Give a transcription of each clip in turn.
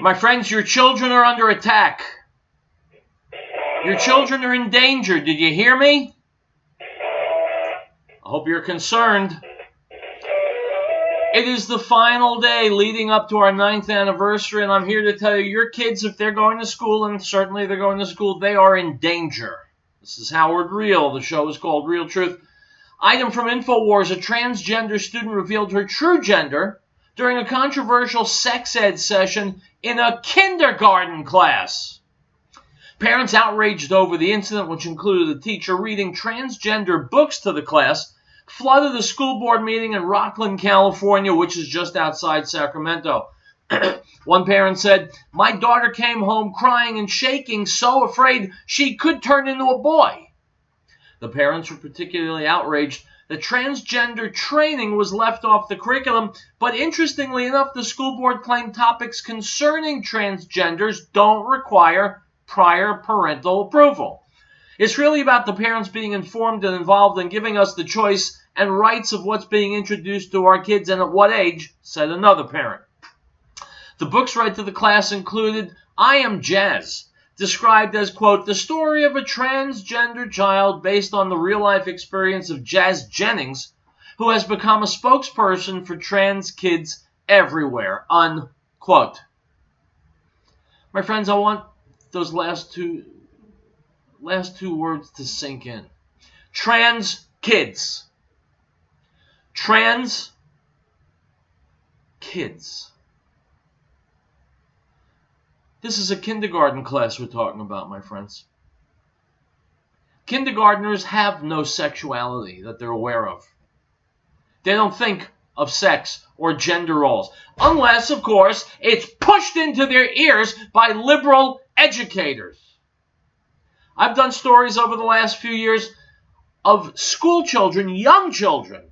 My friends, your children are under attack. Your children are in danger. Did you hear me? I hope you're concerned. It is the final day leading up to our 9th anniversary, and I'm here to tell you, your kids, if they're going to school, and certainly they're going to school, they are in danger. This is Howard Riell. The show is called Riell Truth. Item from InfoWars: a transgender student revealed her true gender during a controversial sex ed session in a kindergarten class. Parents outraged over the incident, which included the teacher reading transgender books to the class, flooded the school board meeting in Rocklin, California, which is just outside Sacramento. One parent said, "My daughter came home crying and shaking, so afraid she could turn into a boy." The parents were particularly outraged that transgender training was left off the curriculum, but interestingly enough, the school board claimed topics concerning transgenders don't require prior parental approval. It's really about the parents being informed and involved and giving us the choice and rights of what's being introduced to our kids and at what age, said another parent. The books read to the class included I Am Jazz, described as, quote, the story of a transgender child based on the real-life experience of Jazz Jennings, who has become a spokesperson for trans kids everywhere, unquote. My friends, I want those last two words to sink in. Trans kids. Trans kids. This is a kindergarten class we're talking about, my friends. Kindergartners have no sexuality that they're aware of. They don't think of sex or gender roles, unless, of course, it's pushed into their ears by liberal educators. I've done stories over the last few years of school children, young children,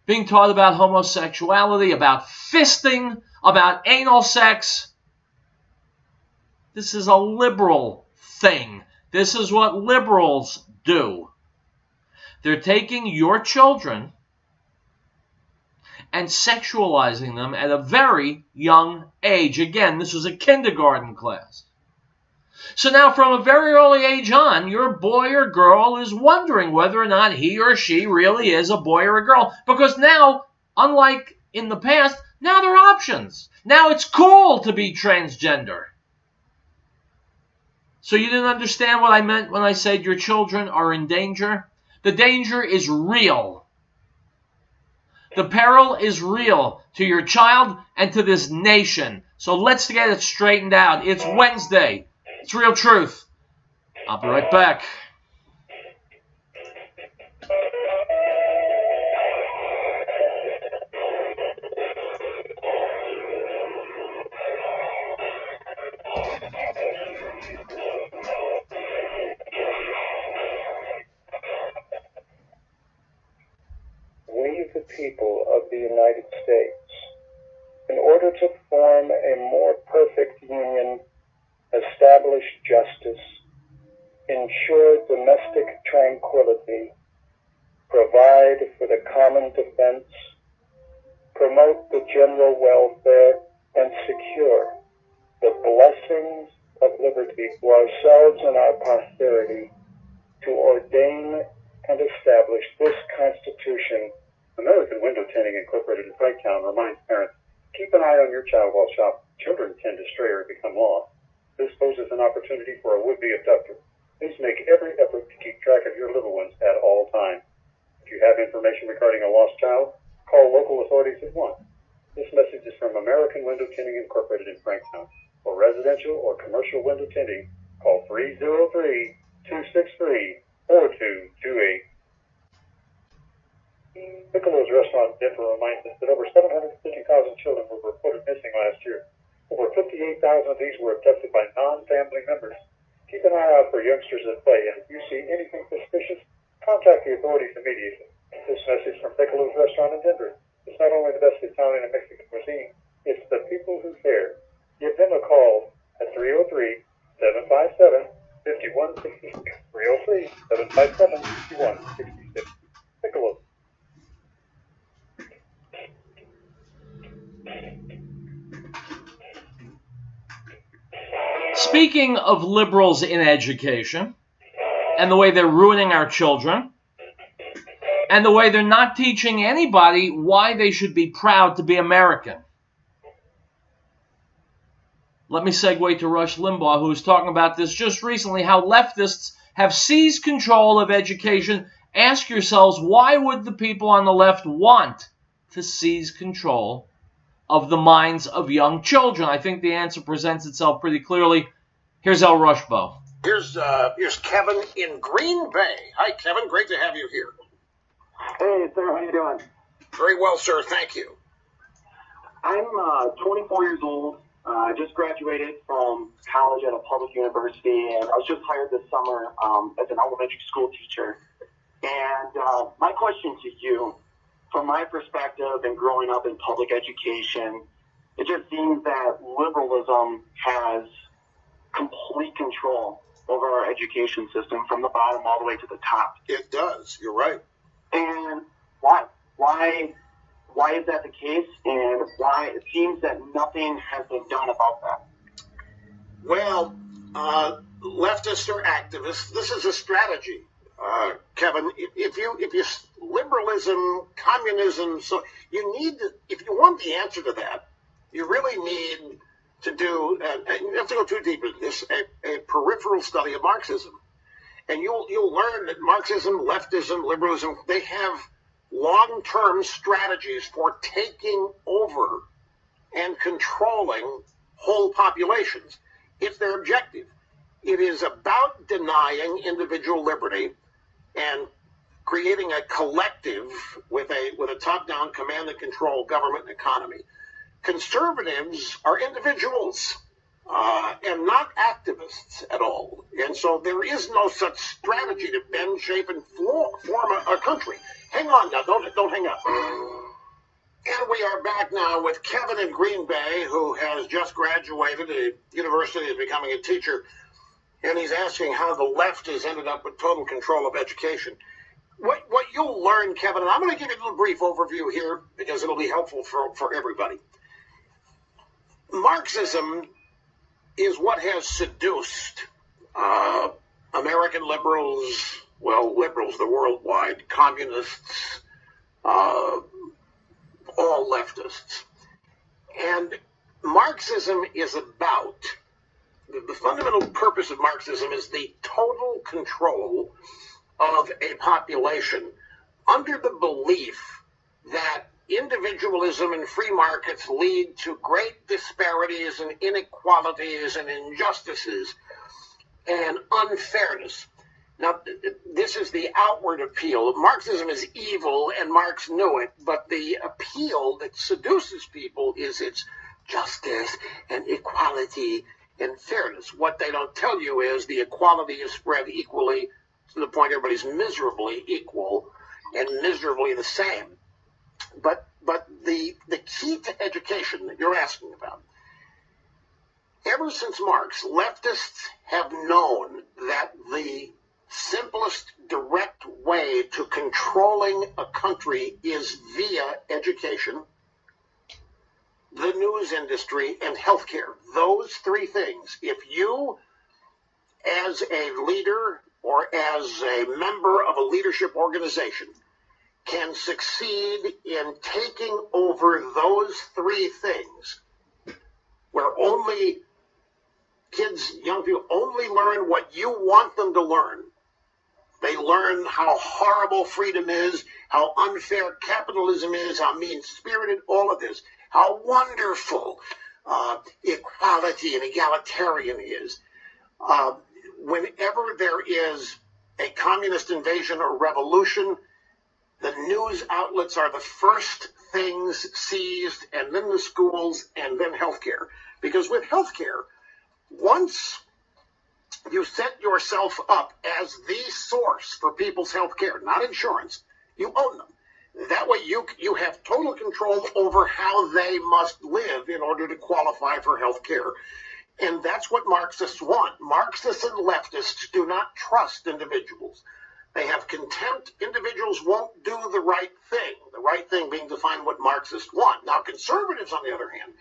being taught about homosexuality, about fisting, about anal sex. This is a liberal thing. This is what liberals do. They're taking your children and sexualizing them at a very young age. Again, this was a kindergarten class. So now from a very early age on, your boy or girl is wondering whether or not he or she really is a boy or a girl. Because now, unlike in the past, now there are options. Now it's cool to be transgender. So you didn't understand what I meant when I said your children are in danger? The danger is real. The peril is real to your child and to this nation. So let's get it straightened out. It's Wednesday. It's Riell Truth. I'll be right back. We, the people of the United States, in order to form a more perfect union, establish justice, ensure domestic tranquility, provide for the common defense, promote the general welfare, and secure the blessings of liberty for ourselves and our posterity, to ordain and establish this Constitution. American Window Tinting Incorporated in Franktown reminds parents, keep an eye on your child while shopping. Children tend to stray or become lost. This poses an opportunity for a would-be abductor. Please make every effort to keep track of your little ones at all times. If you have information regarding a lost child, call local authorities at once. This message is from American Window Tinting Incorporated in Franktown. For residential or commercial window tinting, call 303-263-4228. Piccolo's Restaurant in Denver reminds us that over 750,000 children were reported missing last year. Over 58,000 of these were abducted by non-family members. Keep an eye out for youngsters at play, and if you see anything suspicious, contact the authorities immediately. This message from Piccolo's Restaurant in Denver. It's not only the best Italian and Mexican cuisine, it's the people who care. Give them a call at 303-757-5166. 303-757-5166. Piccolo's. speaking of liberals in education and the way they're ruining our children and the way they're not teaching anybody why they should be proud to be American. Let me segue to Rush Limbaugh, who was talking about this just recently, how leftists have seized control of education. Ask yourselves, why would the people on the left want to seize control of the minds of young children? I think the answer presents itself pretty clearly. Here's El Rushbo. Here's Kevin in Green Bay. Hi, Kevin. Great to have you here. Hey, sir. How you doing? Very well, sir. Thank you. I'm 24 years old. I just graduated from college at a public university, and I was just hired this summer as an elementary school teacher. And my question to you, from my perspective and growing up in public education, it just seems that liberalism has complete control over our education system from the bottom all the way to the top. It does. You're right. And why? Why is that the case, and why it seems that nothing has been done about that? Well, leftists or activists, this is a strategy, Kevin. If you liberalism, communism, so you need to, if you want the answer to that, you really need to do, and you have to go too deep into this, a peripheral study of Marxism, and you'll learn that Marxism, leftism, liberalism, they have long-term strategies for taking over and controlling whole populations. It's their objective. It is about denying individual liberty and creating a collective with a top-down command and control government and economy. Conservatives are individuals and not activists at all. And so there is no such strategy to bend, shape, and form a country. Hang on now, don't hang up. And we are back now with Kevin in Green Bay, who has just graduated at a university and becoming a teacher. And he's asking how the left has ended up with total control of education. What you'll learn, Kevin, and I'm going to give you a little brief overview here because it'll be helpful for everybody. Marxism is what has seduced American liberals, well, liberals, the worldwide, communists, all leftists. And Marxism is about, the fundamental purpose of Marxism is the total control of a population under the belief that individualism and free markets lead to great disparities and inequalities and injustices and unfairness. Now, this is the outward appeal. Marxism is evil, and Marx knew it, but the appeal that seduces people is its justice and equality and fairness. What they don't tell you is the equality is spread equally to the point everybody's miserably equal and miserably the same. But the key to education that you're asking about, ever since Marx, leftists have known that the simplest direct way to controlling a country is via education, the news industry, and healthcare. Those three things. If you, as a leader or as a member of a leadership organization, can succeed in taking over those three things, where only kids, young people, only learn what you want them to learn. They learn how horrible freedom is, how unfair capitalism is, how mean-spirited all of this, how wonderful equality and egalitarian is. Whenever there is a communist invasion or revolution, the news outlets are the first things seized, and then the schools, and then healthcare. Because with healthcare, once you set yourself up as the source for people's healthcare, not insurance, you own them. That way you have total control over how they must live in order to qualify for healthcare. And that's what Marxists want. Marxists and leftists do not trust individuals. They have contempt. Individuals won't do the right thing being to find what Marxists want. Now, conservatives, on the other hand,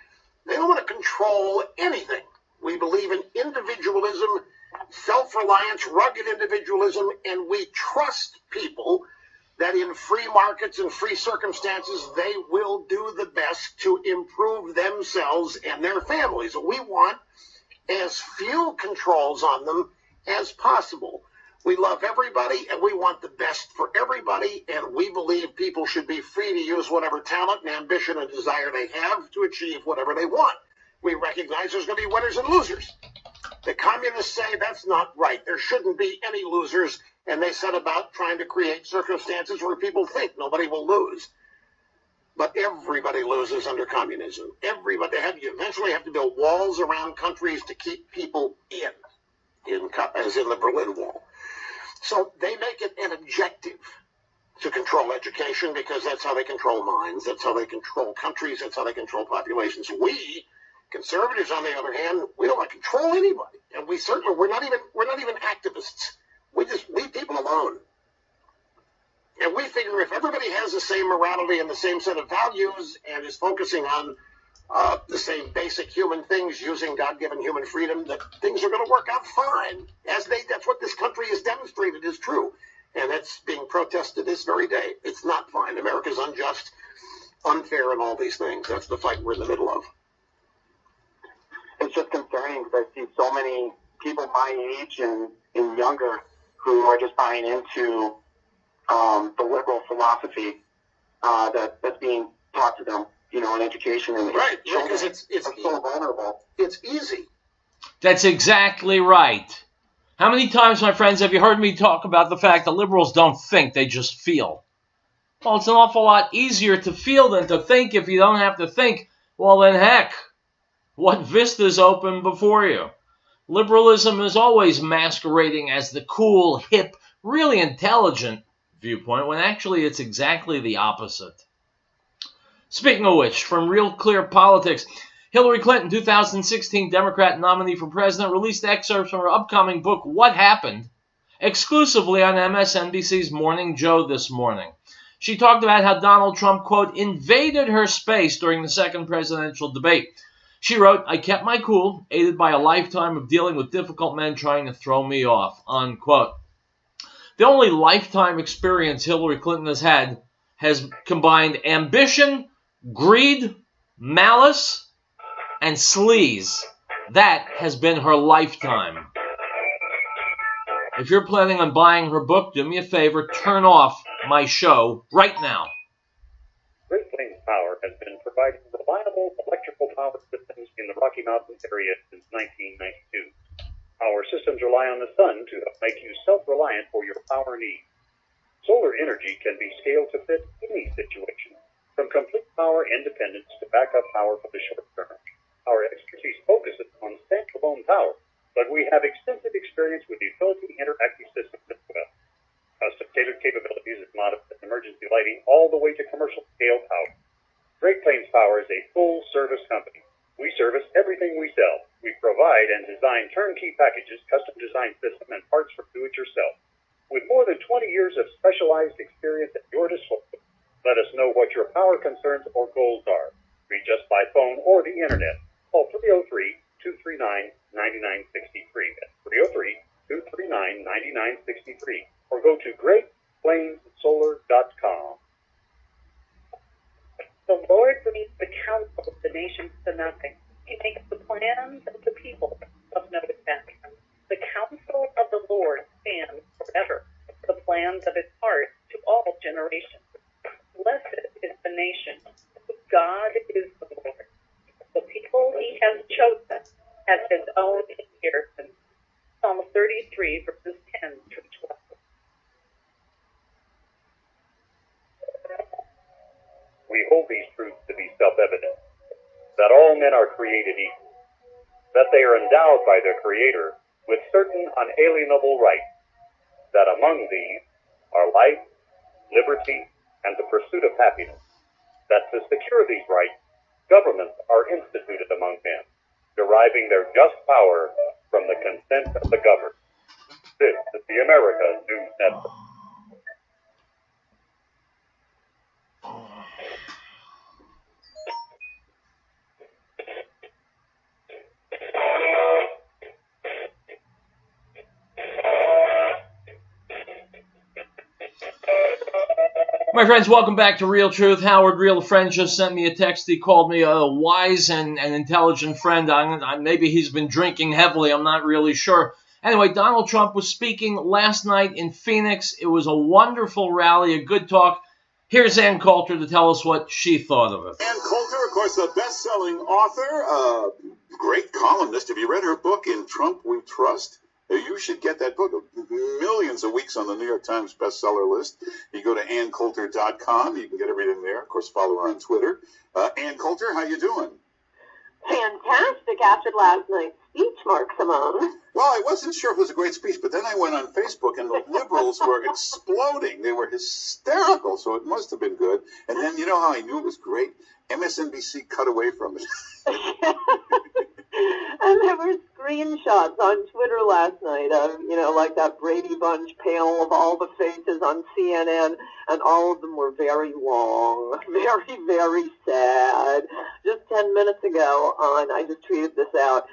they don't want to control anything. We believe in individualism, self-reliance, rugged individualism, and we trust people that in free markets and free circumstances, they will do the best to improve themselves and their families. We want as few controls on them as possible. We love everybody, and we want the best for everybody, and we believe people should be free to use whatever talent and ambition and desire they have to achieve whatever they want. We recognize there's going to be winners and losers. The communists say that's not right. There shouldn't be any losers, and they set about trying to create circumstances where people think nobody will lose. But everybody loses under communism. Everybody. You eventually have to build walls around countries to keep people as in the Berlin Wall. So they make it an objective to control education because that's how they control minds, that's how they control countries, that's how they control populations. We, conservatives, on the other hand, we don't want to control anybody. And we're not even activists. We just leave people alone. And we figure if everybody has the same morality and the same set of values and is focusing on the same basic human things using God-given human freedom, that things are going to work out fine. That's what this country has demonstrated is true. And that's being protested this very day. It's not fine. America's unjust, unfair, and all these things. That's the fight we're in the middle of. It's just concerning because I see so many people my age and younger who are just buying into the liberal philosophy that's being taught to them, in education. And right, because it's so vulnerable. It's easy. That's exactly right. How many times, my friends, have you heard me talk about the fact that liberals don't think, they just feel? Well, it's an awful lot easier to feel than to think. If you don't have to think, well then heck, what vistas open before you? Liberalism is always masquerading as the cool, hip, really intelligent viewpoint, when actually it's exactly the opposite. Speaking of which, from Real Clear Politics, Hillary Clinton, 2016 Democrat nominee for president, released excerpts from her upcoming book, What Happened, exclusively on MSNBC's Morning Joe this morning. She talked about how Donald Trump, quote, invaded her space during the second presidential debate. She wrote, I kept my cool, aided by a lifetime of dealing with difficult men trying to throw me off, unquote. The only lifetime experience Hillary Clinton has had has combined ambition, greed, malice, and sleaze. That has been her lifetime. If you're planning on buying her book, do me a favor, turn off my show right now. Great Plains Power has been providing reliable electrical power systems in the Rocky Mountain area since 1992. Our systems rely on the sun to make you self-reliant for your power needs. Solar energy can be scaled to fit any situation, from complete power independence to backup power for the short term. Our expertise focuses on standalone power, but we have extensive experience with utility interactive systems as well. Custom-tailored capabilities of modest emergency lighting all the way to commercial-scale power. Great Plains Power is a full-service company. We service everything we sell. We provide and design turnkey packages, custom-designed system, and parts for do-it-yourself. With more than 20 years of specialized experience at your disposal, let us know what your power concerns or goals are. Reach us by phone or the internet. Call 303-239-9963. That's 303-239-9963. Or go to GreatPlainsSolar.com. The Lord brings the counsel of the nations to nothing. He makes the plans of the people of no effect. The counsel of the Lord stands forever, the plans of his heart to all generations. Blessed is the nation. God is the Lord. The people he has chosen as his own inheritance. Psalm 33, verses 10 through 12. We hold these truths to be self-evident, that all men are created equal, that they are endowed by their Creator with certain unalienable rights, that among these are life, liberty, and the pursuit of happiness, that to secure these rights, governments are instituted among men, deriving their just power from the consent of the governed. This is the America News Network. My friends, welcome back to Riell Truth. Howard Riell, a friend, just sent me a text. He called me a wise and intelligent friend. Maybe he's been drinking heavily. I'm not really sure. Anyway, Donald Trump was speaking last night in Phoenix. It was a wonderful rally, a good talk. Here's Ann Coulter to tell us what she thought of it. Ann Coulter, of course, a best-selling author, great columnist. Have you read her book, In Trump We Trust? You should get that book. Millions of weeks on the New York Times bestseller list. You go to AnnCoulter.com. You can get everything there. Of course, follow her on Twitter. Ann Coulter, how you doing? Fantastic after last night's speech, Mark Simone. Well, I wasn't sure if it was a great speech, but then I went on Facebook, and the liberals were exploding. They were hysterical, so it must have been good. And then, you know how I knew it was great? MSNBC cut away from it. And there were screenshots on Twitter last night of, like that Brady Bunch panel of all the faces on CNN, and all of them were very long, very, very sad. Just 10 minutes ago, I just tweeted this out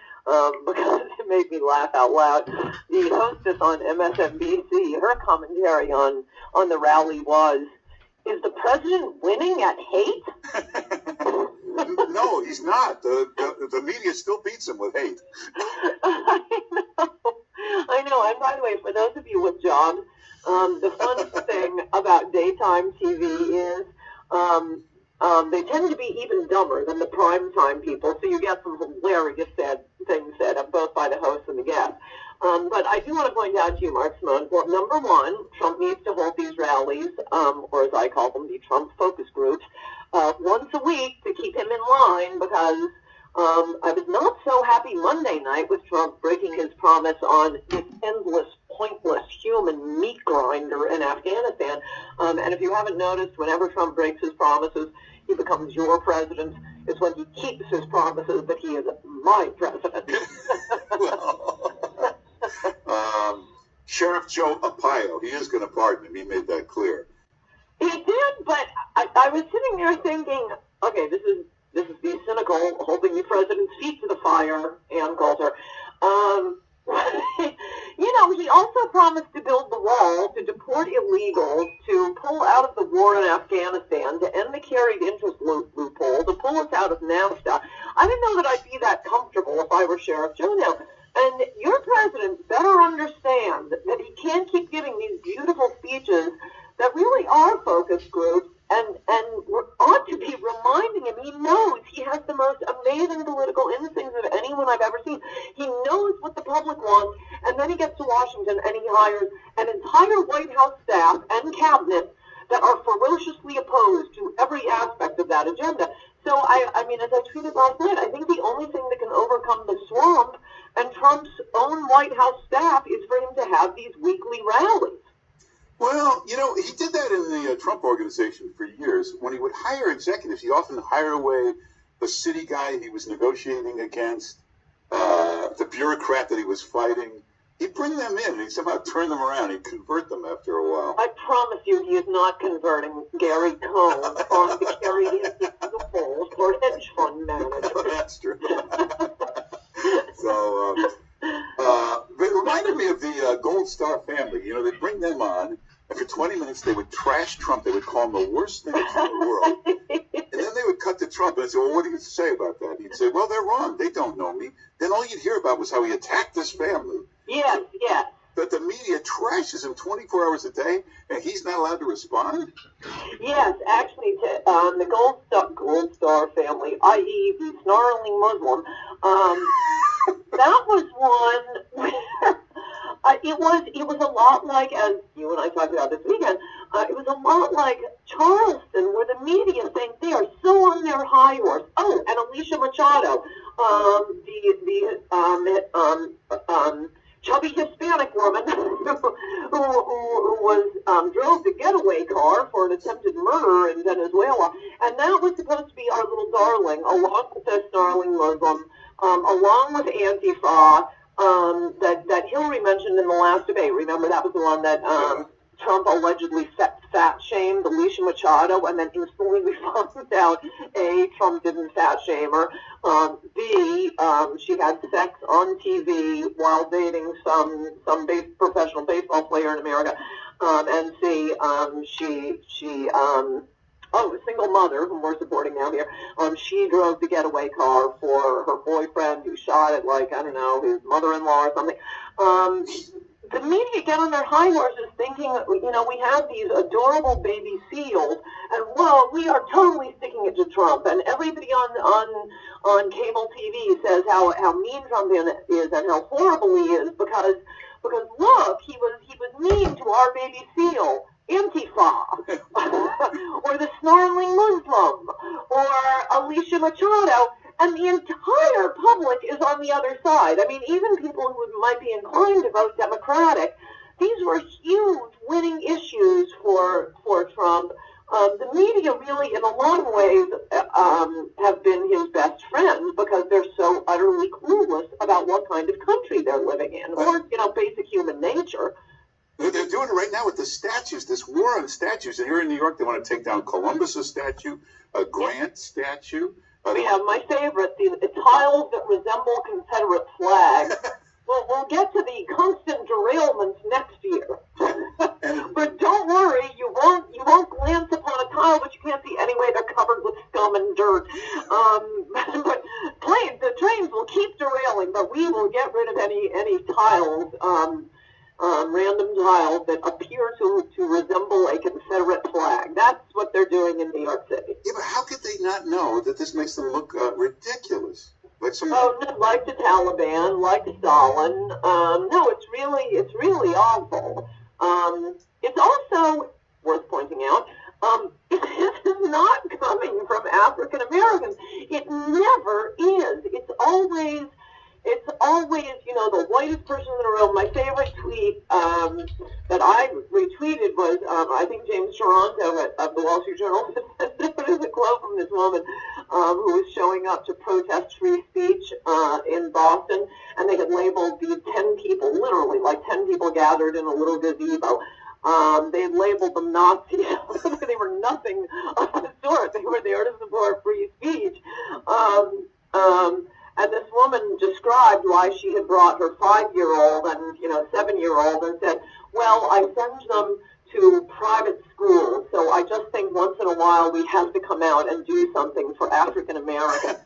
because it made me laugh out loud. The hostess on MSNBC, her commentary on the rally was, "Is the president winning at hate?" No, he's not. The media still beats him with hate. I know. And by the way, for those of you with jobs, the fun thing about daytime TV is they tend to be even dumber than the primetime people, so you get some hilarious things said, both by the host and the guest. But I do want to point out to you, Mark Simone, well, number one, Trump needs to hold these rallies, or as I call them, the Trump focus groups, once a week to keep him in line, because I was not so happy Monday night with Trump breaking his promise on this endless, pointless human meat grinder in Afghanistan. And if you haven't noticed, whenever Trump breaks his promises, he becomes your president. It's when he keeps his promises that he is my president. Sheriff Joe Arpaio, he is going to pardon him. He made that clear. He did, but I was sitting there thinking, okay, this is the cynical, holding the president's feet to the fire, Ann Coulter. He also promised to build the wall, to deport illegals, to pull out of the war in Afghanistan, to end the carried interest loophole, to pull us out of NAFTA. I didn't know that I'd be that comfortable if I were Sheriff Joe now. And your president better understand that he can't keep giving these beautiful speeches that really are focus groups and ought to be reminding him. He knows he has the most amazing political instincts of anyone I've ever seen. He knows what the public wants, and then he gets to Washington and he hires an entire White House staff and cabinet that are ferociously opposed to every aspect of that agenda. So, I mean, as I tweeted last night, I think the only thing that can overcome the swamp and Trump's own White House staff is for him to have these weekly rallies. Well, he did that in the Trump organization for years. When he would hire executives, he often hired away the city guy he was negotiating against, the bureaucrat that he was fighting. He'd bring them in, and he'd somehow turn them around. He'd convert them after a while. I promise you he is not converting Gary Cohn on the carried interest loopholes for hedge fund managers. That's true. So, it reminded me of the Gold Star family. They'd bring them on, and for 20 minutes they would trash Trump. They would call him the worst thing in the world. And then they would cut to Trump and say, well, what do you say about that? He'd say, well, they're wrong. They don't know me. Then all you'd hear about was how he attacked this family. Yes, yes. But the media trashes him 24 hours a day, and he's not allowed to respond? Yes, actually, the Gold Star family, i.e. the snarling Muslim, that was one where it was a lot like, as you and I talked about this weekend, it was a lot like Charleston, where the media think they are so on their high horse. Oh, and Alicia Machado, the chubby Hispanic woman who was drove the getaway car for an attempted murder in Venezuela, and that was supposed to be our little darling, along with the snarling Muslim, along with Antifa, that Hillary mentioned in the last debate. Remember, that was the one that Trump allegedly fat-shamed Alicia Machado, and then instantly we found out, A, Trump didn't fat-shame her, B, she had sex on TV while dating some professional baseball player in America. and see, a single mother whom we're supporting now here. She drove the getaway car for her boyfriend who shot at, like, I don't know, his mother-in-law or something. The media get on their high horses thinking, you know, we have these adorable baby seals, and well, we are totally sticking it to Trump. And everybody on cable TV says how mean Trump is and how horrible he is because look, he was mean to our baby seal, Antifa, or the snarling Muslim, or Alicia Machado. And the entire public is on the other side. I mean, even people who might be inclined to vote Democratic, these were huge winning issues for Trump. The media really, in a lot of ways, have been his best friends because they're so utterly clueless about what kind of country they're living in, or, you know, basic human nature. They're doing it right now with the statues, this war on statues. And here in New York, they want to take down Columbus's statue, a Grant statue. We have my favorite, the tiles that resemble Confederate flags. We'll get to the constant derailments next year. But don't worry, you won't glance upon a tile that you can't see anyway. They're covered with scum and dirt. But the trains will keep derailing, but we will get rid of any tiles, random tiles that appear to resemble a Confederate flag. That's what they're doing in New York City. Yeah, but how could they not know that this makes them look ridiculous? Like like the Taliban, like Stalin. No, it's really awful. It's also worth pointing out, it is not coming from African Americans. It never is. It's always, you know, the whitest person in the room. My favorite tweet that I retweeted was, I think James Toronto of the Wall Street Journal. There's a quote from this woman who was showing up to protest free speech in Boston, and they had labeled these 10 people, literally, like 10 people gathered in a little gazebo. They had labeled them Nazis. They were nothing of the sort. They were there to support free speech. And this woman described why she had brought her 5-year-old and, you know, 7-year-old and said, well, I send them to private schools, so I just think once in a while we have to come out and do something for African Americans.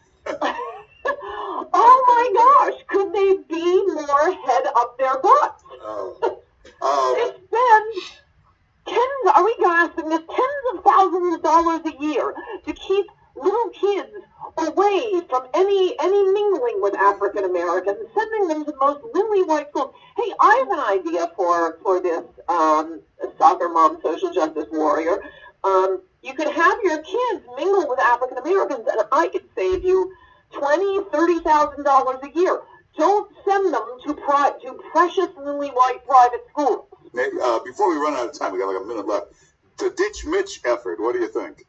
Oh my gosh, could they be more head up their butts? They spend are we gasping this, tens of thousands of dollars a year to keep little kids away from any mingling with African Americans, sending them to the most lily white schools. Hey, I have an idea for this soccer mom, social justice warrior. You could have your kids mingle with African Americans, and I could save you $20,000-$30,000 a year. Don't send them to precious lily white private schools. Before we run out of time, we got like a minute left. The Ditch Mitch effort, what do you think?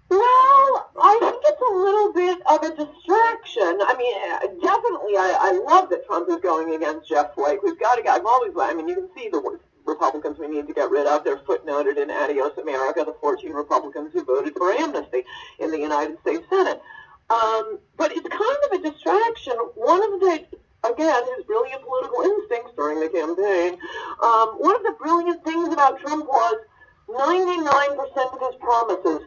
Well, I think it's a little bit of a distraction. I mean, definitely, I love that Trump is going against Jeff Flake. We've got to get, you can see the Republicans we need to get rid of. They're footnoted in Adios America, the 14 Republicans who voted for amnesty in the United States Senate. But it's kind of a distraction. One of the, again, his brilliant political instincts during the campaign, one of the brilliant things about Trump was 99% of his promises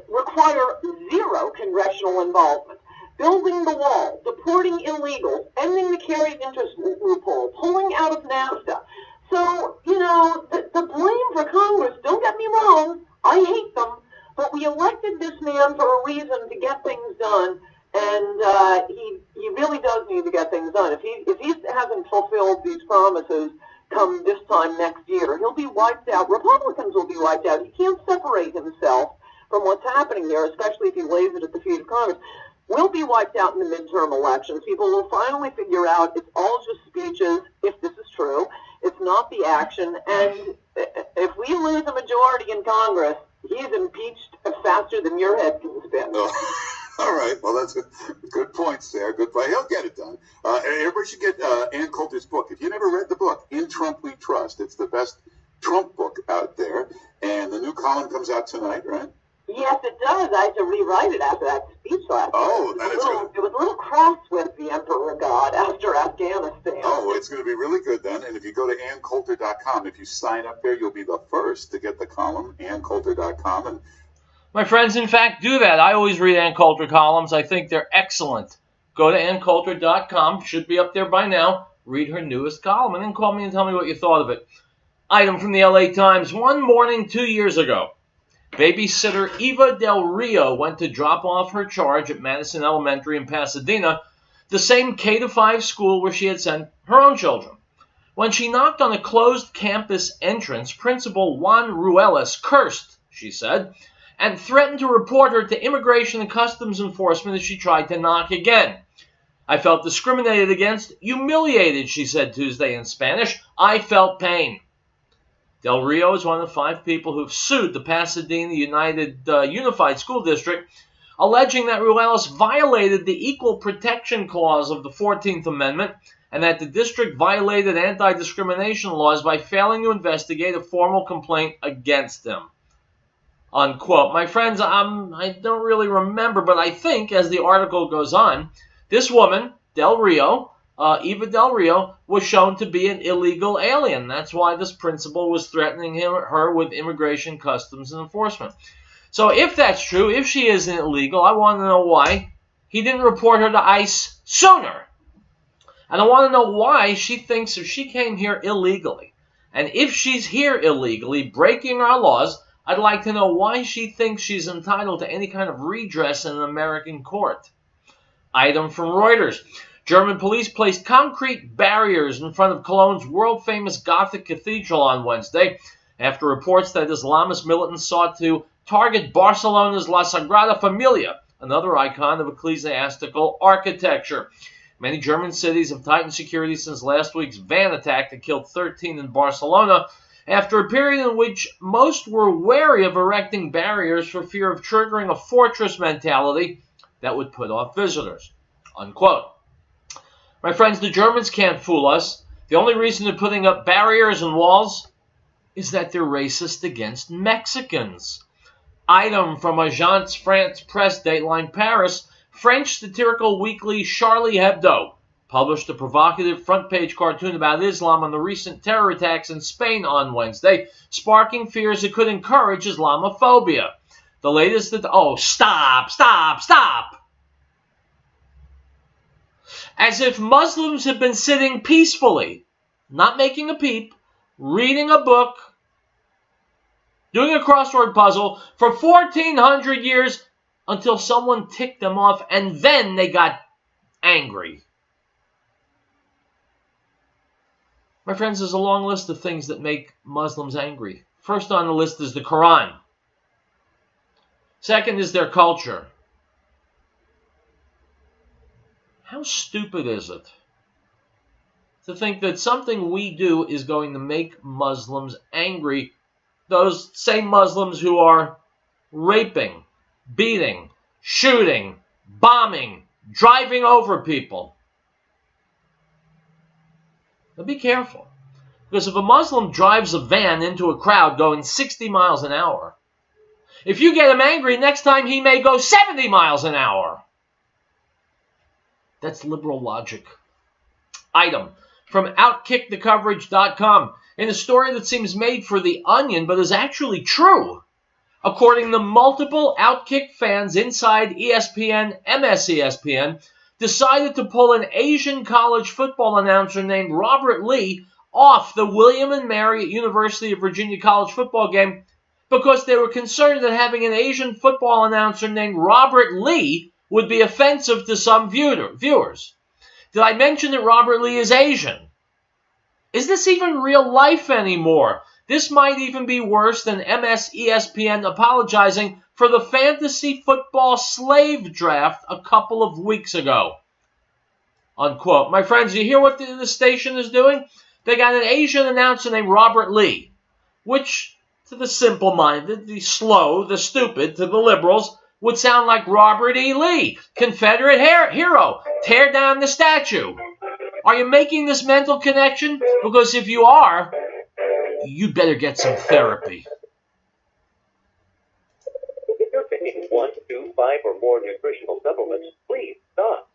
require zero congressional involvement. Building the wall, deporting illegals, ending the carried interest loophole, pulling out of NAFTA. So, you know, the blame for Congress, don't get me wrong, I hate them, but we elected this man for a reason to get things done, and he really does need to get things done. If he hasn't fulfilled these promises come this time next year, he'll be wiped out. Republicans will be wiped out. He can't separate himself from what's happening there, especially if he lays it at the feet of Congress. We'll be wiped out in the midterm elections. People will finally figure out it's all just speeches, if this is true. It's not the action. And if we lose a majority in Congress, he's impeached faster than your head can spin. Oh. All right. Well, that's a good point, Sarah. Good point. He'll get it done. Everybody should get Ann Coulter's book. If you never read the book, In Trump We Trust, it's the best Trump book out there. And the new column comes out tonight, right? Yes, it does. I had to rewrite it after that speech last Oh, night. then it's good. It was a little cross with the Emperor God after Afghanistan. Oh, well, it's going to be really good then. And if you go to AnnCoulter.com, if you sign up there, you'll be the first to get the column, AnnCoulter.com. And My friends, in fact, do that. I always read Ann Coulter columns. I think they're excellent. Go to AnnCoulter.com. Should be up there by now. Read her newest column and then call me and tell me what you thought of it. Item from the LA Times. One morning 2 years ago, babysitter Eva Del Rio went to drop off her charge at Madison Elementary in Pasadena, the same K-5 school where she had sent her own children. When she knocked on a closed campus entrance, Principal Juan Ruelas cursed, she said, and threatened to report her to Immigration and Customs Enforcement if she tried to knock again. I felt discriminated against, humiliated, she said Tuesday in Spanish. I felt pain. Del Rio is one of 5 people who've sued the Pasadena Unified School District, alleging that Ruelas violated the Equal Protection Clause of the 14th Amendment and that the district violated anti-discrimination laws by failing to investigate a formal complaint against him. Unquote. My friends, I don't really remember, but I think, as the article goes on, this woman, Del Rio, Eva Del Rio, was shown to be an illegal alien. That's why this principal was threatening her with Immigration, Customs, and Enforcement. So if that's true, if she is illegal, I want to know why he didn't report her to ICE sooner. And I want to know why she thinks if she came here illegally, and if she's here illegally, breaking our laws, I'd like to know why she thinks she's entitled to any kind of redress in an American court. Item from Reuters. German police placed concrete barriers in front of Cologne's world-famous Gothic cathedral on Wednesday after reports that Islamist militants sought to target Barcelona's La Sagrada Familia, another icon of ecclesiastical architecture. Many German cities have tightened security since last week's van attack that killed 13 in Barcelona, after a period in which most were wary of erecting barriers for fear of triggering a fortress mentality that would put off visitors. Unquote. My friends, the Germans can't fool us. The only reason they're putting up barriers and walls is that they're racist against Mexicans. Item from Agence France Presse, Dateline Paris. French satirical weekly Charlie Hebdo published a provocative front-page cartoon about Islam on the recent terror attacks in Spain on Wednesday, sparking fears it could encourage Islamophobia. The latest that... Oh, stop! As if Muslims have been sitting peacefully, not making a peep, reading a book, doing a crossword puzzle for 1,400 years until someone ticked them off and then they got angry. My friends, there's a long list of things that make Muslims angry. First on the list is the Quran. Second is their culture. How stupid is it to think that something we do is going to make Muslims angry? Those same Muslims who are raping, beating, shooting, bombing, driving over people. Now be careful, because if a Muslim drives a van into a crowd going 60 miles an hour, if you get him angry, next time he may go 70 miles an hour. That's liberal logic. Item from OutkickTheCoverage.com. In a story that seems made for The Onion, but is actually true. According to multiple Outkick fans inside ESPN, MS ESPN, decided to pull an Asian college football announcer named Robert Lee off the William and Mary University of Virginia college football game because they were concerned that having an Asian football announcer named Robert Lee would be offensive to some viewers. Did I mention that Robert Lee is Asian? Is this even real life anymore? This might even be worse than MS ESPN apologizing for the fantasy football slave draft a couple of weeks ago. Unquote. My friends, you hear what the station is doing? They got an Asian announcer named Robert Lee, which, to the simple-minded, the slow, the stupid, to the liberals, would sound like Robert E. Lee, Confederate hero. Tear down the statue. Are you making this mental connection? Because if you are, you better get some therapy. 1, 2, 5, or more nutritional supplements, please stop.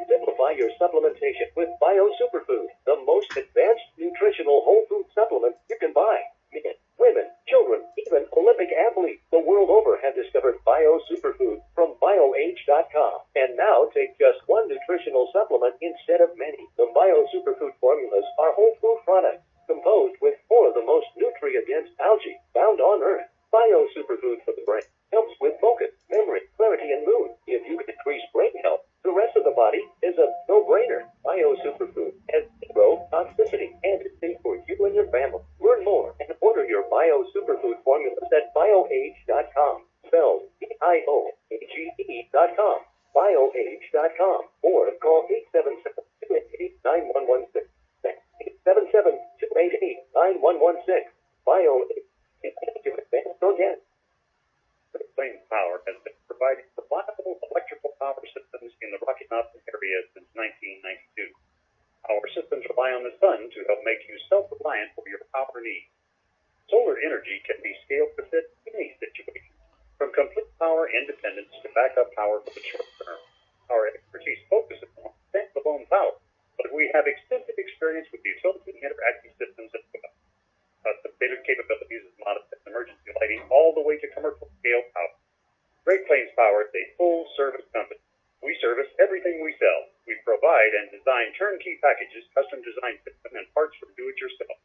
Simplify your supplementation with Bio Superfood, the most advanced nutritional whole food supplement you can buy. Men, women, children, even Olympic athletes the world over have discovered Bio Superfood from BioAge.com. And now take just one nutritional supplement instead of many. The Bio Superfood formulas are whole food products composed with 4 of the most nutrient-dense algae found on Earth. Bio Superfood for the brain helps with focus, memory, clarity, and mood. If you can increase brain health, the rest of the body is a no-brainer. Bio Superfood has 0 toxicity and is safe for you and your family. Learn more and order your Bio Superfood formulas at BioAge.com. Spelled BioAge.com. BioAge.com. Or call 877-288-9116. That's 877-288-9116. BioAge. Advanced Organic. Plains Power has been providing reliable electrical power systems in the Rocky Mountain area since 1992. Our systems rely on the sun to help make you self-reliant for your power needs. Solar energy can be scaled to fit any situation, from complete power independence to backup power for the short term. Our expertise focuses on standalone power, but we have extensive experience with utility interactive systems as well. Sophisticated capabilities as modest emergency lighting all the way to commercial scale power. Great Plains Power is a full-service company. We service everything we sell. We provide and design turnkey packages, custom design system, and parts for do-it-yourself.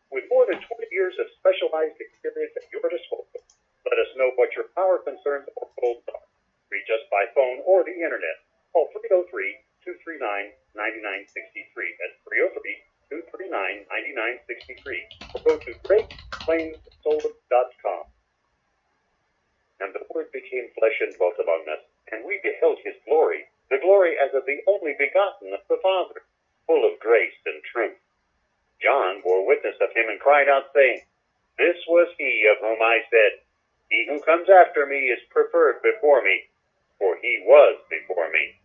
With more than 20 years of specialized experience at your disposal, let us know what your power concerns or goals are. Reach us by phone or the internet. Call 303-239-9963. That's 303-239-9963. Or go to GreatPlainsSolar.com. And the Word became flesh and dwelt among us, and we beheld his glory, the glory as of the only begotten of the Father, full of grace and truth. John bore witness of him and cried out, saying, This was he of whom I said, He who comes after me is preferred before me, for he was before me.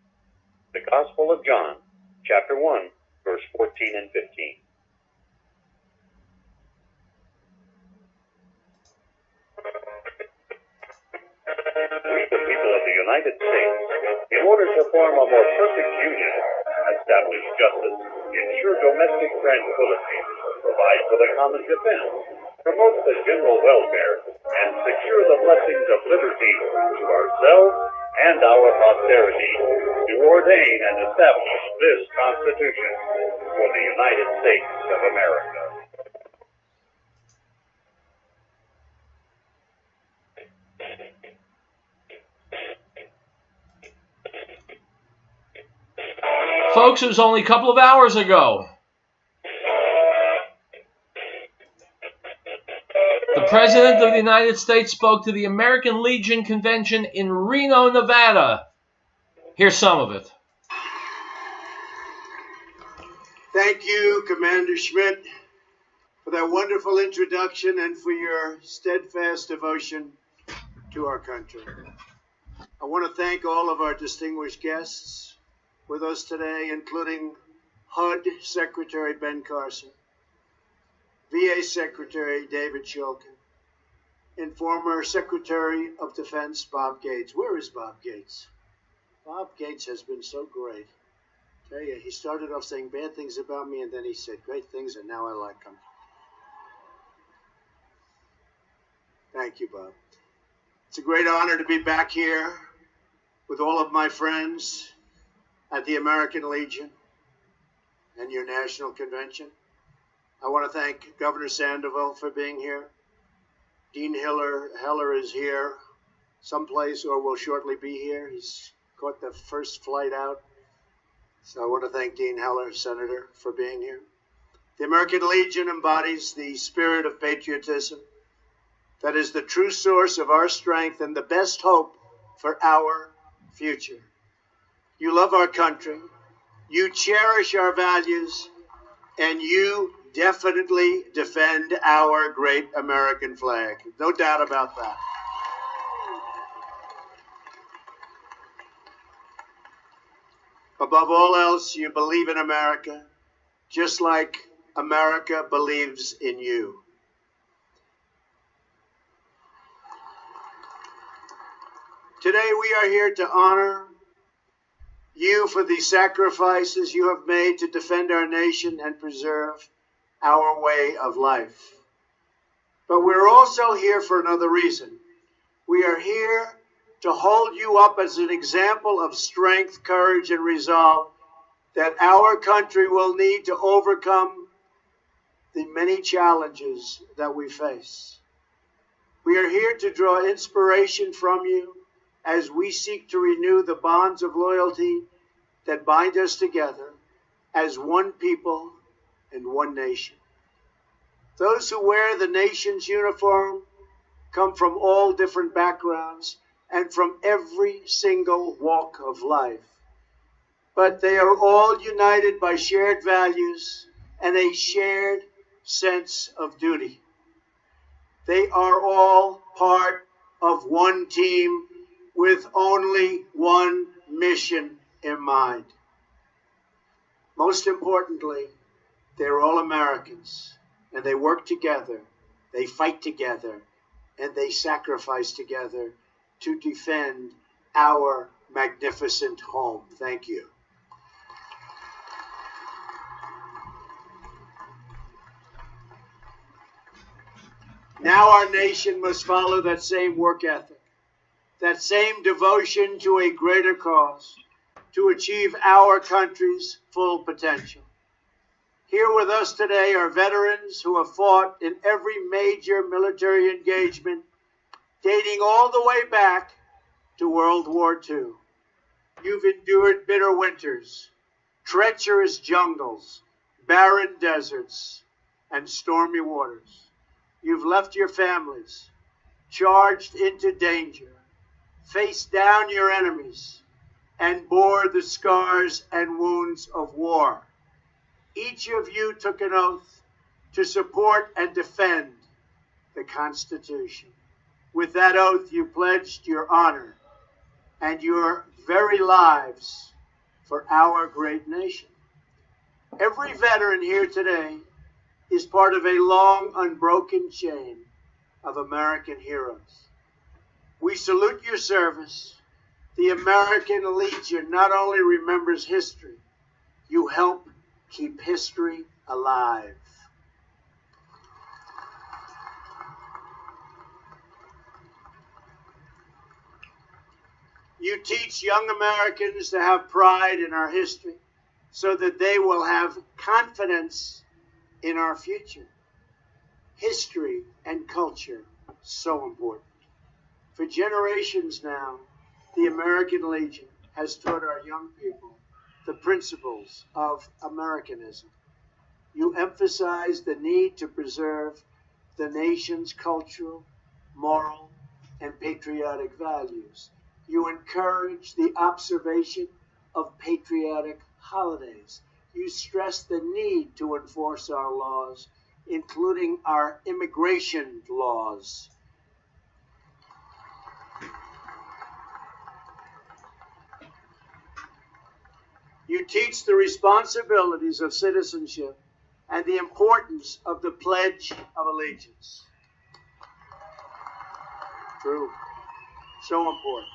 The Gospel of John, chapter 1, verse 14 and 15. We, the people of the United States, in order to form a more perfect union, establish justice, ensure domestic tranquility, provide for the common defense, promote the general welfare, and secure the blessings of liberty to ourselves and our posterity, to ordain and establish this Constitution for the United States of America. Folks, it was only a couple of hours ago. The President of the United States spoke to the American Legion Convention in Reno, Nevada. Here's some of it. Thank you, Commander Schmidt, for that wonderful introduction and for your steadfast devotion to our country. I want to thank all of our distinguished guests with us today, including HUD Secretary Ben Carson, VA Secretary David Shulkin, and former Secretary of Defense Bob Gates. Where is Bob Gates? Bob Gates has been so great. I tell you, he started off saying bad things about me, and then he said great things, and now I like him. Thank you, Bob. It's a great honor to be back here with all of my friends at the American Legion and your national convention. I want to thank Governor Sandoval for being here. Dean Heller is here someplace or will shortly be here. He's caught the first flight out. So I want to thank Dean Heller, Senator, for being here. The American Legion embodies the spirit of patriotism that is the true source of our strength and the best hope for our future. You love our country, you cherish our values, and you definitely defend our great American flag. No doubt about that. Above all else, you believe in America, just like America believes in you. Today we are here to honor you for the sacrifices you have made to defend our nation and preserve our way of life. But we're also here for another reason. We are here to hold you up as an example of strength, courage, and resolve that our country will need to overcome the many challenges that we face. We are here to draw inspiration from you as we seek to renew the bonds of loyalty that bind us together as one people and one nation. Those who wear the nation's uniform come from all different backgrounds and from every single walk of life. But they are all united by shared values and a shared sense of duty. They are all part of one team with only one mission in mind. Most importantly, they're all Americans, and they work together, they fight together, and they sacrifice together to defend our magnificent home. Thank you. Now our nation must follow that same work ethic, that same devotion to a greater cause, to achieve our country's full potential. Here with us today are veterans who have fought in every major military engagement, dating all the way back to World War II. You've endured bitter winters, treacherous jungles, barren deserts, and stormy waters. You've left your families, charged into danger, faced down your enemies, and bore the scars and wounds of war. Each of you took an oath to support and defend the Constitution. With that oath, you pledged your honor and your very lives for our great nation. Every veteran here today is part of a long, unbroken chain of American heroes. We salute your service. The American Legion not only remembers history, you help keep history alive. You teach young Americans to have pride in our history so that they will have confidence in our future. History and culture, so important. For generations now, the American Legion has taught our young people the principles of Americanism. You emphasize the need to preserve the nation's cultural, moral, and patriotic values. You encourage the observation of patriotic holidays. You stress the need to enforce our laws, including our immigration laws. You teach the responsibilities of citizenship and the importance of the Pledge of Allegiance. True. So important.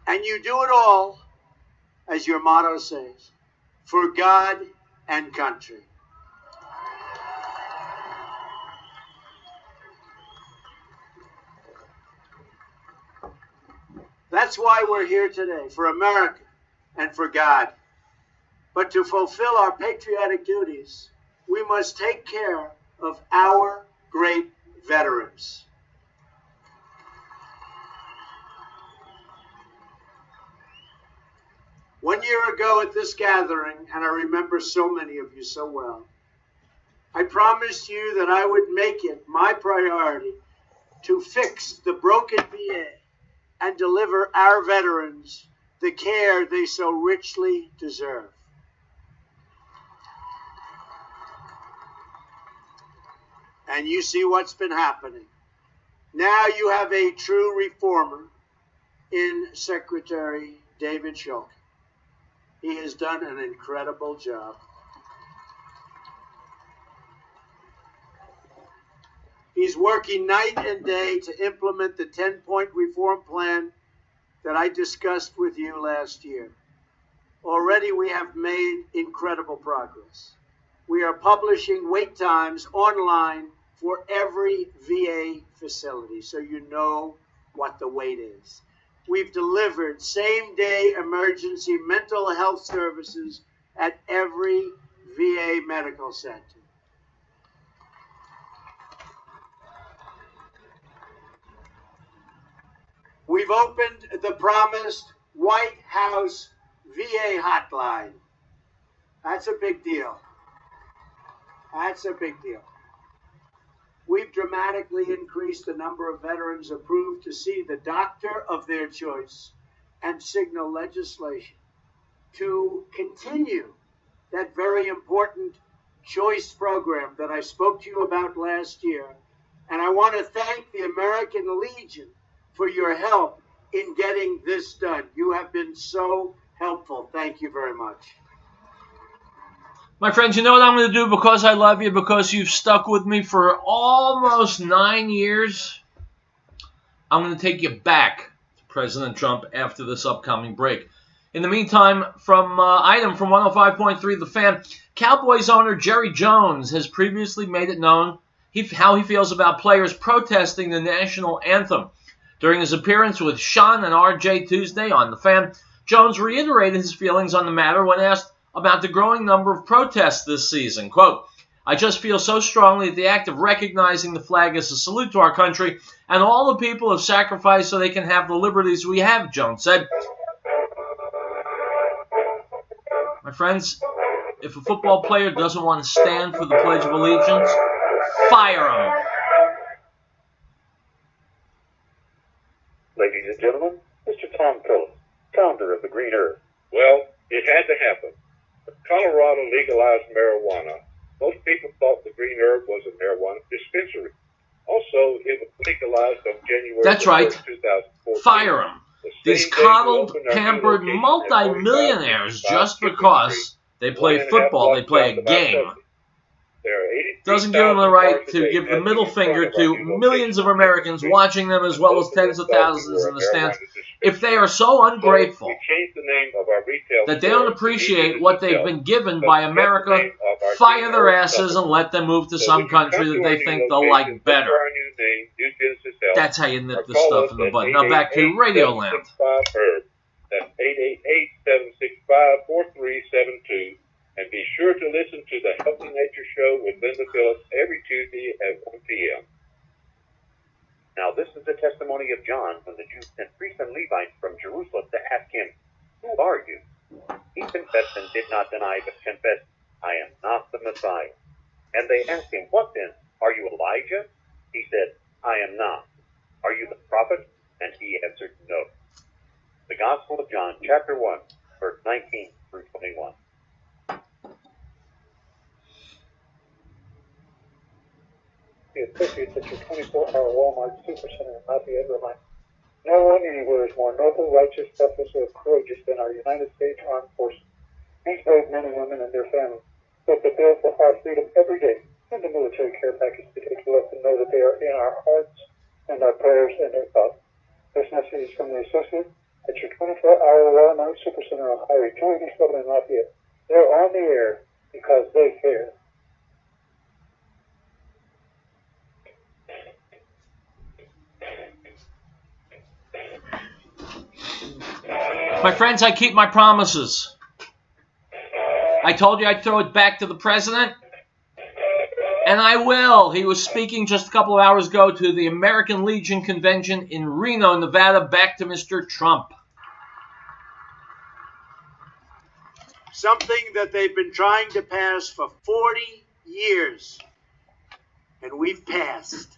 And you do it all, as your motto says, for God and country. That's why we're here today, for America and for God. But to fulfill our patriotic duties, we must take care of our great veterans. One year ago at this gathering, and I remember so many of you so well, I promised you that I would make it my priority to fix the broken VA and deliver our veterans the care they so richly deserve. And you see what's been happening. Now you have a true reformer in Secretary David Shulkin. He has done an incredible job. He He's working night and day to implement the 10-point reform plan that I discussed with you last year. Already we have made incredible progress. We are publishing wait times online for every VA facility, so you know what the wait is. We've delivered same-day emergency mental health services at every VA medical center. We've opened the promised White House VA hotline. That's a big deal. That's a big deal. We've dramatically increased the number of veterans approved to see the doctor of their choice and signal legislation to continue that very important choice program that I spoke to you about last year. And I want to thank the American Legion for your help in getting this done. You have been so helpful. Thank you very much. My friends, you know what I'm going to do because I love you, because you've stuck with me for almost 9 years? I'm going to take you back to President Trump after this upcoming break. In the meantime, from item from 105.3 The Fan, Cowboys owner Jerry Jones has previously made it known how he feels about players protesting the national anthem. During his appearance with Sean and RJ Tuesday on The Fan, Jones reiterated his feelings on the matter when asked about the growing number of protests this season. Quote, "I just feel so strongly that the act of recognizing the flag is a salute to our country and all the people have sacrificed so they can have the liberties we have," Jones said. My friends, if a football player doesn't want to stand for the Pledge of Allegiance, fire him. Ladies and gentlemen, Mr. Tom Phillips, founder of the Green Earth. Well, it had to happen. Colorado legalized marijuana. Most people thought the Green Herb was a marijuana dispensary. Also, it was legalized on January 1st, 2014. Fire them. These coddled, pampered multi-millionaires just because they play football, they play a game. Doesn't give them the right to give the middle finger to millions of Americans watching them as well as tens of thousands in the stands. If they are so ungrateful that they don't appreciate what they've been given by America, fire their asses and let them move to some country that they think they'll like better. That's how you nip the stuff in the bud. Now back to Radio Land. That's 888-765-4372. And be sure to listen to the Healthy Nature Show with Linda Phillips every Tuesday at 1 p.m. Now, this is the testimony of John when the Jews sent priests and Levites from Jerusalem to ask him, "Who are you?" He confessed and did not deny, but confessed, "I am not the Messiah." And they asked him, "What then? Are you Elijah?" He said, "I am not." "Are you the prophet?" And he answered, "No." The Gospel of John, chapter 1, verse 19 through 21. The associates at your 24-hour Walmart Supercenter in Lafayette, Vermont. No one anywhere is more noble, righteous, selfless, or courageous than our United States Armed Forces. These brave men and women and their families foot the bill for our freedom every day. Send a military care package to take a look and know that they are in our hearts and our prayers and our thoughts. This message is from the associate at your 24-hour Walmart Supercenter on Highway 287 in Lafayette. They're on the air because they care. My friends, I keep my promises. I told you I'd throw it back to the president, and I will. He was speaking just a couple of hours ago to the American Legion Convention in Reno, Nevada. Back to Mr. Trump. Something that they've been trying to pass for 40 years, and we've passed.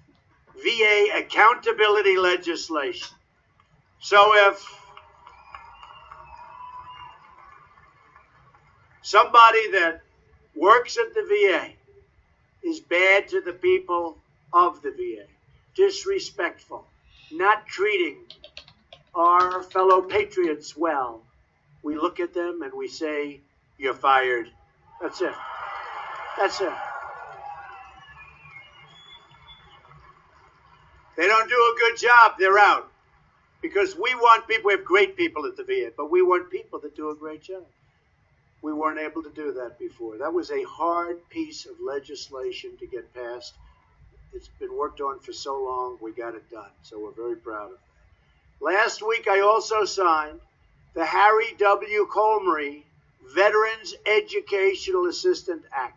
VA accountability legislation. So if somebody that works at the VA is bad to the people of the VA, disrespectful, not treating our fellow patriots well, we look at them and we say, "You're fired." That's it. That's it. They don't do a good job, they're out. Because we want people, we have great people at the VA, but we want people that do a great job. We weren't able to do that before. That was a hard piece of legislation to get passed. It's been worked on for so long, we got it done. So we're very proud of it. Last week, I also signed the Harry W. Comrie Veterans Educational Assistant Act.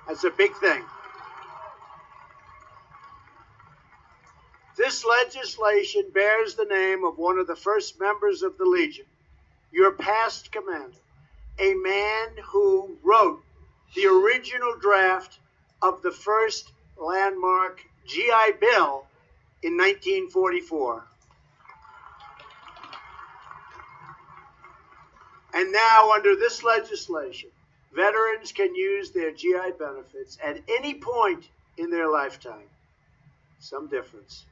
That's a big thing. This legislation bears the name of one of the first members of the Legion, your past commander, a man who wrote the original draft of the first landmark GI Bill in 1944. And now, under this legislation, veterans can use their GI benefits at any point in their lifetime. Some difference.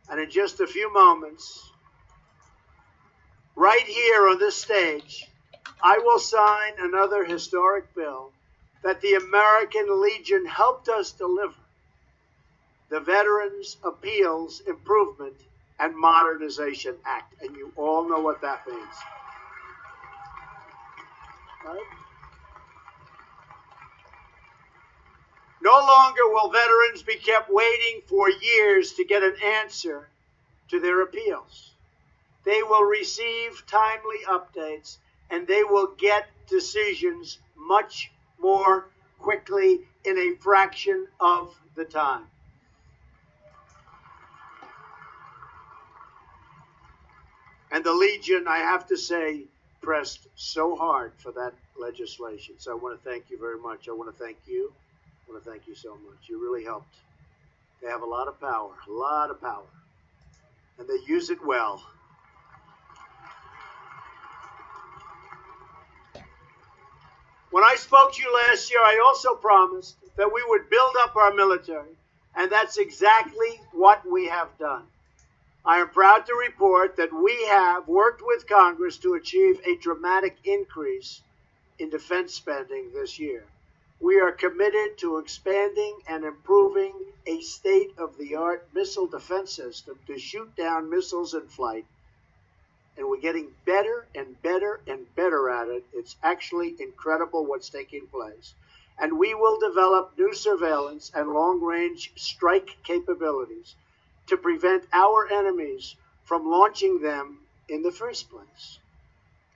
And in just a few moments, right here on this stage, I will sign another historic bill that the American Legion helped us deliver, the Veterans Appeals Improvement and Modernization Act. And you all know what that means. Right? No longer will veterans be kept waiting for years to get an answer to their appeals. They will receive timely updates, and they will get decisions much more quickly in a fraction of the time. And the Legion, I have to say, pressed so hard for that legislation. So I want to thank you very much. I want to thank you. I want to thank you so much. You really helped. They have a lot of power, and they use it well. When I spoke to you last year, I also promised that we would build up our military, and that's exactly what we have done. I am proud to report that we have worked with Congress to achieve a dramatic increase in defense spending this year. We are committed to expanding and improving a state-of-the-art missile defense system to shoot down missiles in flight. And we're getting better and better and better at it. It's actually incredible what's taking place. And we will develop new surveillance and long-range strike capabilities to prevent our enemies from launching them in the first place.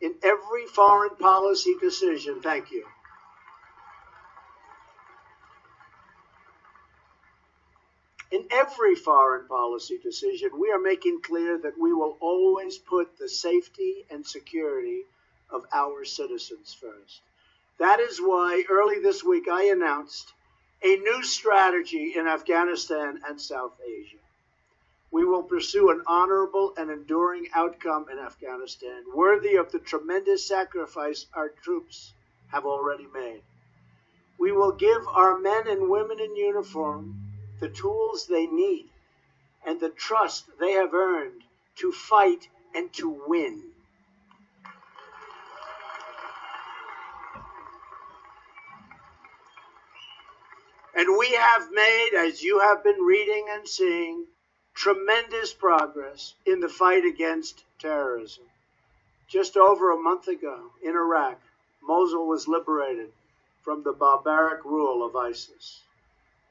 In every foreign policy decision, thank you. In every foreign policy decision, we are making clear that we will always put the safety and security of our citizens first. That is why early this week I announced a new strategy in Afghanistan and South Asia. We will pursue an honorable and enduring outcome in Afghanistan, worthy of the tremendous sacrifice our troops have already made. We will give our men and women in uniform the tools they need and the trust they have earned to fight and to win. And we have made, as you have been reading and seeing, tremendous progress in the fight against terrorism. Just over a month ago in Iraq, Mosul was liberated from the barbaric rule of ISIS.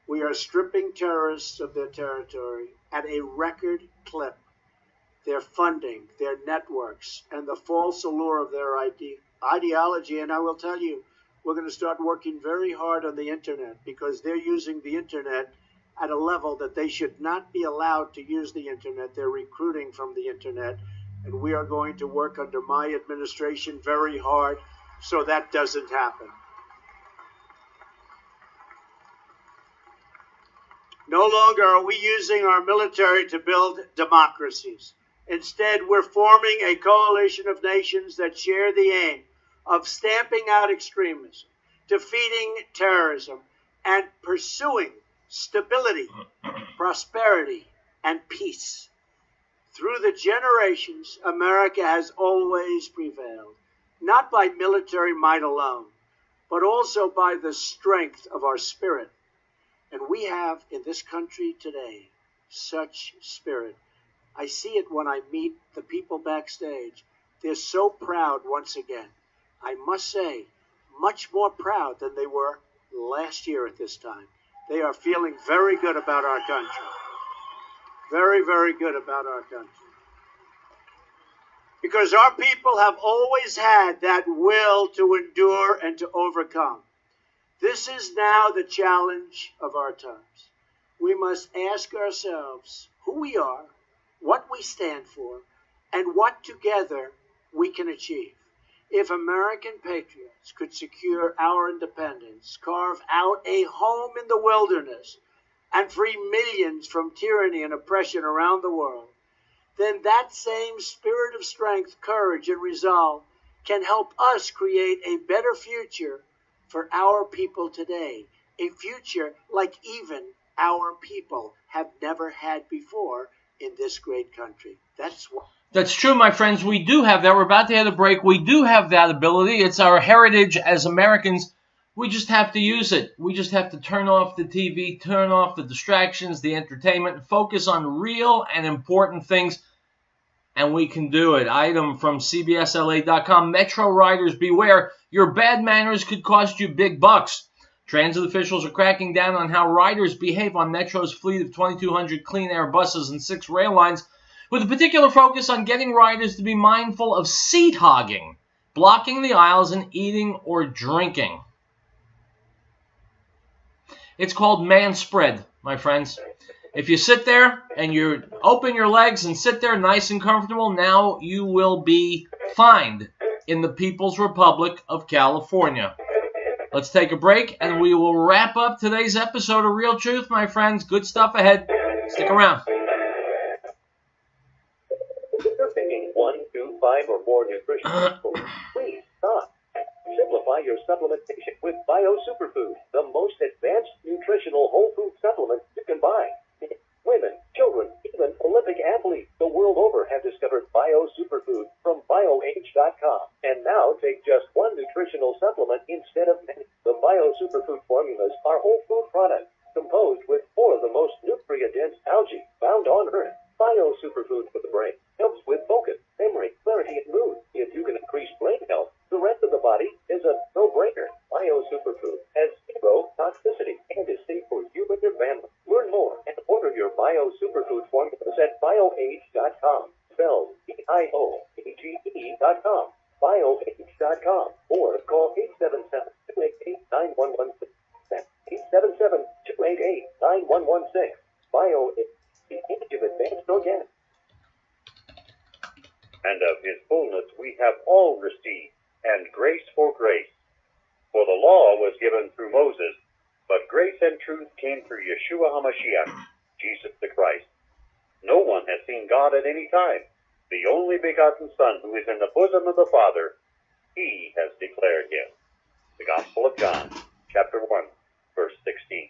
We are stripping terrorists of their territory at a record clip. Their funding, their networks, and the false allure of their ideology. And I will tell you, we're going to start working very hard on the internet because they're using the internet at a level that they should not be allowed to use the internet. They're recruiting from the internet. And we are going to work under my administration very hard so that doesn't happen. No longer are we using our military to build democracies. Instead, we're forming a coalition of nations that share the aim of stamping out extremism, defeating terrorism, and pursuing stability, prosperity, and peace. Through the generations, America has always prevailed, not by military might alone, but also by the strength of our spirit. And we have in this country today such spirit. I see it when I meet the people backstage. They're so proud once again. I must say, much more proud than they were last year at this time. They are feeling very good about our country. Very, very good about our country. Because our people have always had that will to endure and to overcome. This is now the challenge of our times. We must ask ourselves who we are, what we stand for, and what together we can achieve. If American patriots could secure our independence, carve out a home in the wilderness, and free millions from tyranny and oppression around the world, then that same spirit of strength, courage, and resolve can help us create a better future for our people today, a future like even our people have never had before in this great country. That's true, my friends. We do have that. We're about to hit a break. We do have that ability. It's our heritage as Americans. We just have to use it. We just have to turn off the TV, turn off the distractions, the entertainment, and focus on real and important things, and we can do it. Item from CBSLA.com. Metro riders, beware. Your bad manners could cost you big bucks. Transit officials are cracking down on how riders behave on Metro's fleet of 2,200 clean air buses and 6 rail lines, with a particular focus on getting riders to be mindful of seat hogging, blocking the aisles, and eating or drinking. It's called man spread, my friends. If you sit there and you open your legs and sit there nice and comfortable, now you will be fined in the People's Republic of California. Let's take a break, and we will wrap up today's episode of Riell Truth, my friends. Good stuff ahead. Stick around. If you're taking 1, 2, 5, or more nutritional foods, please stop. Simplify your supplementation with Bio Superfood, the most advanced nutritional whole food supplement you can buy. Women, children, even Olympic athletes the world over have discovered Bio Superfood from BioAge.com. And now take just one nutritional supplement instead of many. The Bio Superfood formulas are whole food products composed with 4 of the most nutrient-dense algae found on Earth. Bio Superfood for the brain helps with focus, memory, clarity, and mood. If you can increase brain health, the rest of the body is a no-brainer. Bio Superfood has 0 toxicity and is safe for you and your family. Learn more and order your Bio Superfood formulas at BioAge.com. Spelled BioAge.com. BioAge.com. Or call 877-288-9116. That's 877-288-9116. BioAge, the age of advanced organic. And of his fullness we have all received, and grace for grace. For the law was given through Moses, but grace and truth came through Yeshua HaMashiach, Jesus the Christ. No one has seen God at any time. The only begotten Son, who is in the bosom of the Father, he has declared him. The Gospel of John, chapter 1, verse 16.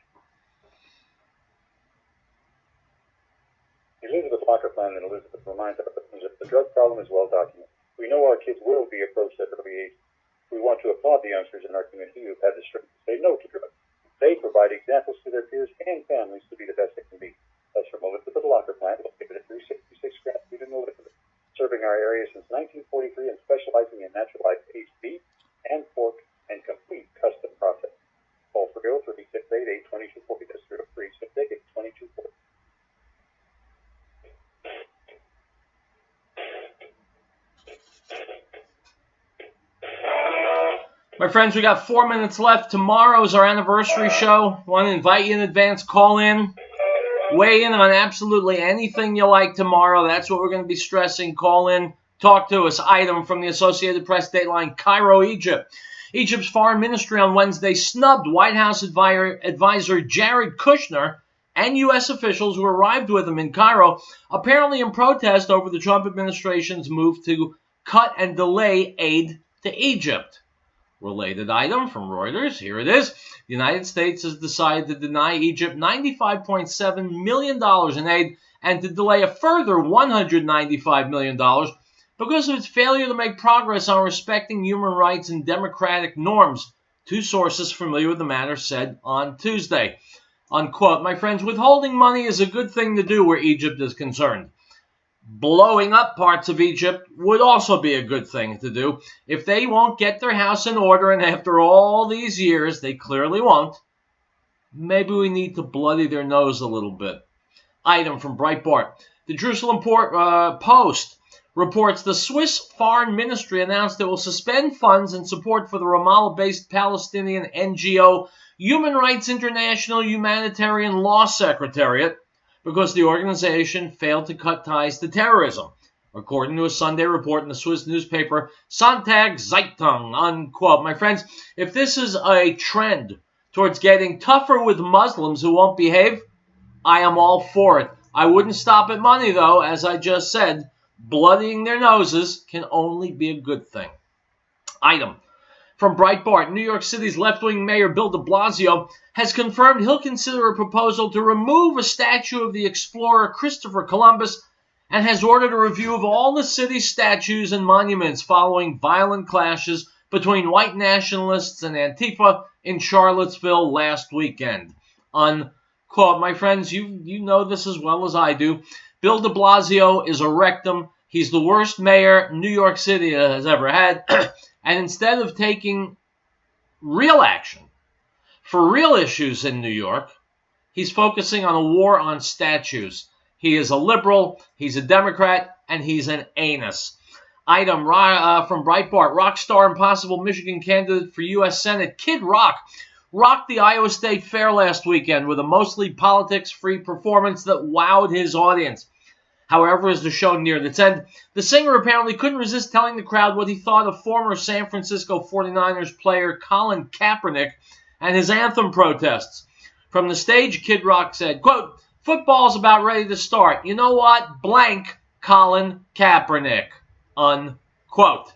Elizabeth Locker Plan and Elizabeth reminds us that the drug problem is well documented. We know our kids will be approached at early age. We want to applaud the youngsters in our community who have had the strength to say no to drugs. They provide examples to their peers and families to be the best they can be. That's from Elizabeth Locker Plant, located at 366 Grant Street in Elizabeth, serving our area since 1943 and specializing in naturalized aged beef and pork and complete custom processing. Call for Riell 3688-2240. That's 338-2240. My friends, we got 4 minutes left. Tomorrow is our anniversary show. Want to invite you in advance. Call in. Weigh in on absolutely anything you like tomorrow. That's what we're going to be stressing. Call in. Talk to us. Item from the Associated Press Dateline, Cairo, Egypt. Egypt's foreign ministry on Wednesday snubbed White House advisor Jared Kushner and U.S. officials who arrived with him in Cairo, apparently in protest over the Trump administration's move to cut and delay aid to Egypt. Related item from Reuters, here it is. The United States has decided to deny Egypt $95.7 million in aid and to delay a further $195 million because of its failure to make progress on respecting human rights and democratic norms, 2 sources familiar with the matter said on Tuesday. unquote. My friends, withholding money is a good thing to do where Egypt is concerned. Blowing up parts of Egypt would also be a good thing to do. If they won't get their house in order, and after all these years, they clearly won't, maybe we need to bloody their nose a little bit. Item from Breitbart. The Jerusalem Post reports the Swiss Foreign Ministry announced it will suspend funds and support for the Ramallah-based Palestinian NGO Human Rights International Humanitarian Law Secretariat because the organization failed to cut ties to terrorism, according to a Sunday report in the Swiss newspaper Sonntag Zeitung, unquote. My friends, if this is a trend towards getting tougher with Muslims who won't behave, I am all for it. I wouldn't stop at money, though. As I just said, bloodying their noses can only be a good thing. Item from Breitbart. New York City's left-wing mayor Bill de Blasio has confirmed he'll consider a proposal to remove a statue of the explorer Christopher Columbus and has ordered a review of all the city's statues and monuments following violent clashes between white nationalists and Antifa in Charlottesville last weekend. Unquote. My friends, you know this as well as I do. Bill de Blasio is a rectum. He's the worst mayor New York City has ever had. And instead of taking real action for real issues in New York, he's focusing on a war on statues. He is a liberal, he's a Democrat, and he's an anus. Item from Breitbart. Rock star and possible Michigan candidate for U.S. Senate Kid Rock rocked the Iowa State Fair last weekend with a mostly politics-free performance that wowed his audience. However, as the show neared its end, the singer apparently couldn't resist telling the crowd what he thought of former San Francisco 49ers player Colin Kaepernick and his anthem protests. From the stage, Kid Rock said, quote, "Football's about ready to start. You know what? Blank Colin Kaepernick," unquote.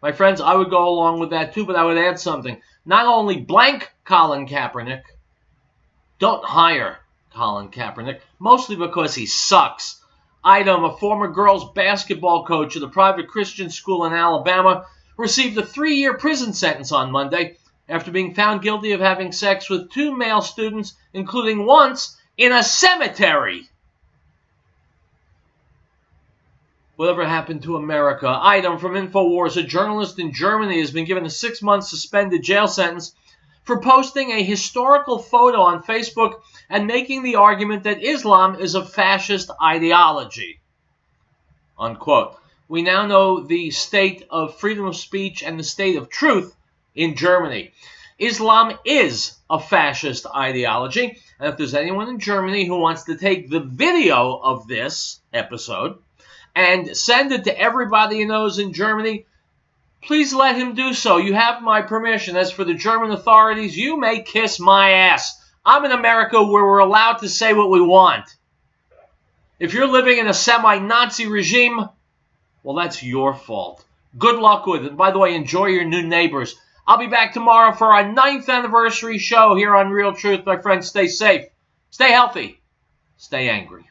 My friends, I would go along with that too, but I would add something. Not only blank Colin Kaepernick, don't hire Colin Kaepernick, mostly because he sucks. Item, a former girls basketball coach at a private Christian school in Alabama received a 3-year prison sentence on Monday after being found guilty of having sex with 2 male students, including once in a cemetery. Whatever happened to America? Item from InfoWars. A journalist in Germany has been given a 6-month suspended jail sentence for posting a historical photo on Facebook and making the argument that Islam is a fascist ideology. Unquote. We now know the state of freedom of speech and the state of truth in Germany. Islam is a fascist ideology, and if there's anyone in Germany who wants to take the video of this episode and send it to everybody he knows in Germany, please let him do so. You have my permission. As for the German authorities, you may kiss my ass. I'm in America where we're allowed to say what we want. If you're living in a semi-Nazi regime, well, that's your fault. Good luck with it. By the way, enjoy your new neighbors. I'll be back tomorrow for our 9th anniversary show here on Riell Truth. My friends, stay safe, stay healthy, stay angry.